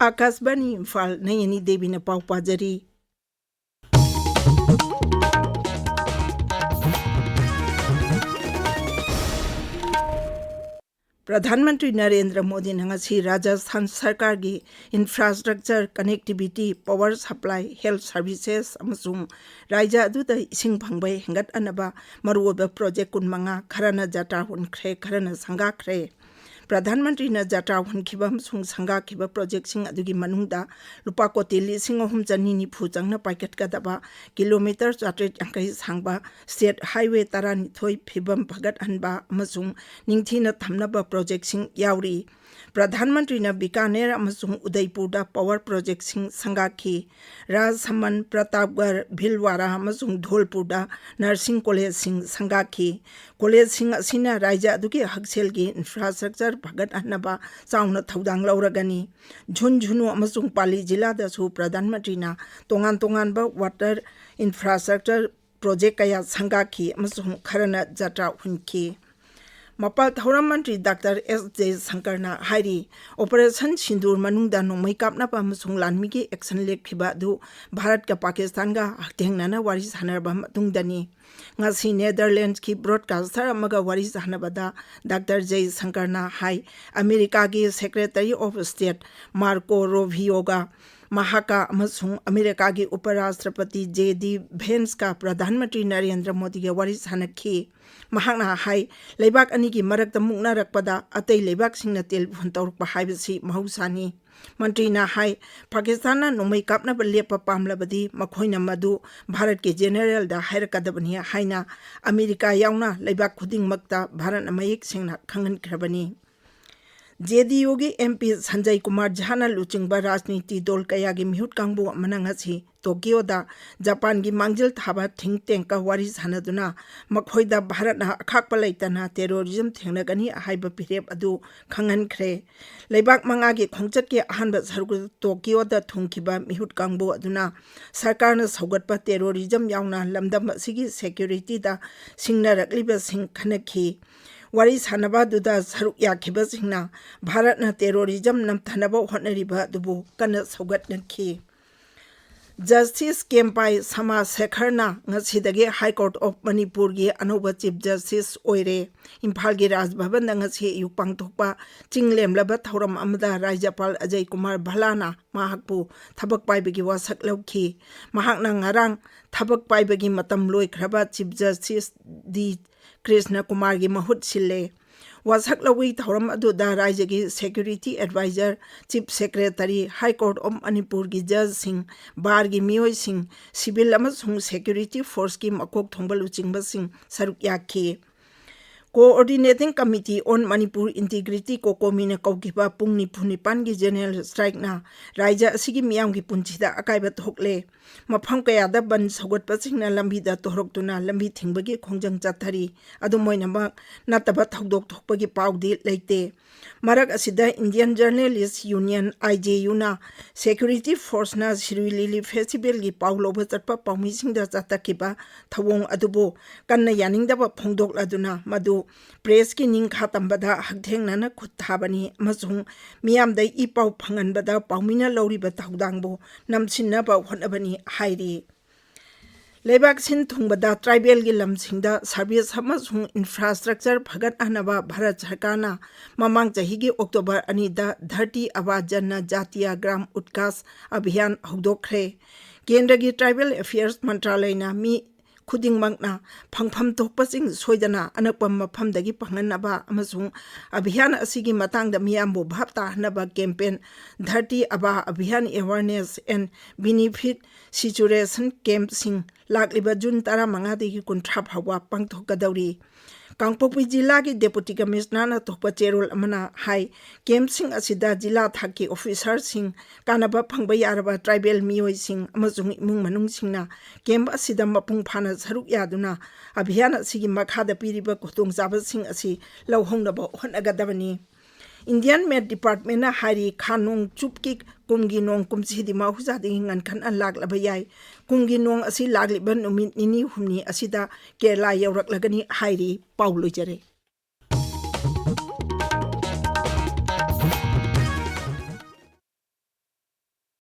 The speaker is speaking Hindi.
आकाशवाणी इम्फाल नयनी देवी ने पाव पाजरी। प्रधानमंत्री नरेंद्र मोदी ने राजस्थान सरकार की infrastructure connectivity power supply health services राज्य अदुदा इसिंग फंगबै हेंगतअनबा मरुओबा प्रोजेक्ट 15 खरना जात्रा हुनख्रे खरना संगाख्रे। प्रधानमंत्री ने जात्रा हुनखिबा संगाखिबा प्रोजेक्ट लुपा कोटी 3,390 चंगना पाइकटगदबा किलोमीटर 480 सांगबा स्टेट हाईवे 12 फिबम फगतहनबा निंगथीना थमनबा प्रोजेक्ट यावरी। प्रधानमंत्री ने बीकानेर उदयपुर पावर प्रोजेक्ट संगाखी। राजसमंद प्रतापगढ़ भीलवाड़ा धौलपुर नर्सिंग कॉलेज संगाखी। कॉलेज राज्य अदुगी हकसेल की इंफ्रास्ट्रक्चर फगतहनबा चाउना थौदांग लौरगनी। झुंझुनू पाली जिला प्रधानमंत्री तोंगान तोंगानबा वाटर इंफ्रास्ट्रक्चर प्रोजेक्ट कया संगाखी खरना जात्रा हुनखी। मपाल थौरम मंत्री डॉक्टर एस जयशंकर हाइरी ऑपरेशन सिंदूर मनुंगदा नोंमै कापनाबा लानमी की एक्शन लेखिबा भारत का पाकिस्तान का हथेंगना वारी सानरबा मतुंगदनी। ngasi नेदरलैंड्स की ब्रॉडकास्टर अमगा वारी सानबदा डॉक्टर जयशंकर हाई अमेरिका की सेक्रेटरी ऑफ स्टेट मार्को रोबियोगा महाका अमेरिका की उपराष्ट्रपति जे.डी. भेंस का प्रधानमंत्री नरेंद्र मोदी के वारी सानखी। महाकना हाई लेबाक अनी की मरक मुक्नरकपदा अतै लेबाकसिंगना टेलीफोन तौरकपा हाइबसी महौसानी। मंत्री हाई पाकिस्तान नोंमै कापनबा लेपा पामलबदी मखोइना मदु भारत के जेनरल दा हाइरकदबनी हाइना अमेरिका यावना लेबाक खुदिंगमक्ता भारत मयेक सेंगना खंगनख्रबनी। जेडीयू की एमपी संजय कुमार झाना लुचिंगबा राजनीति दल कया की मिहुत कांगबु अमनंगसी टोक्योदा जापान की मांगजल थाबा थिंक टैंक का वारी सानदुना मखोइदा भारत अखाकपा लैतना टेरोरिज्म थेंगनगनी हाइबा पिरेप अदु खंगनख्रे। लेबाक मंगा की खोंचत के अहनबा सरुक टोक्योदा थुंखिबा मिहुत कांगबु अदुना सरकार न सौगतपा टेरोरिज्म यावना लमदम असिगी सिक्योरिटी दा सिंगनरकलिबा सिंग खनखी। वारी सानबा दुदा सरुक याखिबसिंगना भारत न टेरोरिज्म नमथनबा होटनरिबा दुबु कन्न सौगतनखी। जस्टिस केम्पाई समाशेखरना ngasiदगे हाई कोर्ट ऑफ मणिपुर की अनोबा चीफ जस्टिस ओइरे। इम्फाल की राजभवन ngasi अयुक पांगथोकपा चिंगलेमलबा थौरम अमदा राज्यपाल अजय कुमार भलाना महाकपु थबक पाइबगी वासक लौखी। महाकना ngarang थबक पाइबगी मतम लोइख्रबा chief justice D Krishna Kumar की महुत सिले। वासक लौई थौरम अदुदा राज्य की security adviser chief secretary high court of Manipur की जज सिंह बार की मियोय सिंह सिविल अमसुंग सिक्योरिटी फोर्स की मकोक थोंबा लुचिंगबा सिंह सरुक याखी। Coordinating committee on Manipur integrity COCOMI ने कौकिबा पुंग निफु निपान की जनरल स्ट्राइक ना राज्य असिगी मियाम की पुंछिदा अकाइबा थोकले। मफम कयादा बन सौगतपसिंगना लंबीदा तोहरक्तुना लंबी थिंगबगी खोंजंग चथरी अदुमोइनमक नतबा थौदोक थोकपगी पाउदी लेते। मरक असिदा इंडियन जर्नलिस्ट यूनियन IJU ना सिक्योरिटी फोर्स ना सिरुई लिली फेस्टिवल की पाउलोबा चटपा पाउमिसिंगदा चतकिबा थवोंग अदुबो कन्न यानिंगदबा फोंदोकलदुना मदु प्रेस की निंखा तंबदा हकथेंगना खुद थाबनी अमसुंग मियामदै ई पाउ फंगनबदा पाउमिना लौरिबा थौदांगबो नमसिनबा होनबनी हाइरी। लेबाक सिन थुंगबदा ट्राइबल की लमसिंगदा सर्विस अमसुंग इंफ्रास्ट्रक्चर फगतहनबा भारत सरकारना ममांग चही की अक्टोबर 2 धरती आबा जन जातीय ग्राम उत्कर्ष अभियान हौदोख्रे। केंद्र की ट्राइबल अफेयर्स मंत्रालयना मी खुदिंगमकना फंगफम थोकपसिंग सोइदना अनकपम मफमदगी फंगनबा अमसुंग अभियान असिगी मतांगदा मियामबो भाप ताहनबा campaign Dharti Aaba Abhiyan awareness and benefit situation camp सिंह लाकलिबा जून 15 दगी 19 फावबा पांगथोकदौरी। कांगपोकपी जिला की डेपुटी कमिश्नर थोकपा चेरोल अमना हाई कैंप सिंह असिदा जिला थाक की ऑफिसर सिंह कानबा फंगबा यारबा ट्राइबल मियोय सिंह अमसुंग इमुंग मनुंग सिंहना कैंप असिदा मपुंग फाना सरुक यादुना अभियान असिगी मखादा पीरिबा खुदोंग जाबसिंग असि लौहोंगनबा होनगदबनी। इंडियन मेट डिपार्टमेंट हारी खानोंग चुपकी कुंगी नोंग कुमसीदी माहुजादी ngनखन लाकलब याय कुंगी नोंग असि लागलिबा नुमित निनी हुमनी असिदा केरला यौरकलगनी हाइरी पाउ लोइजरे।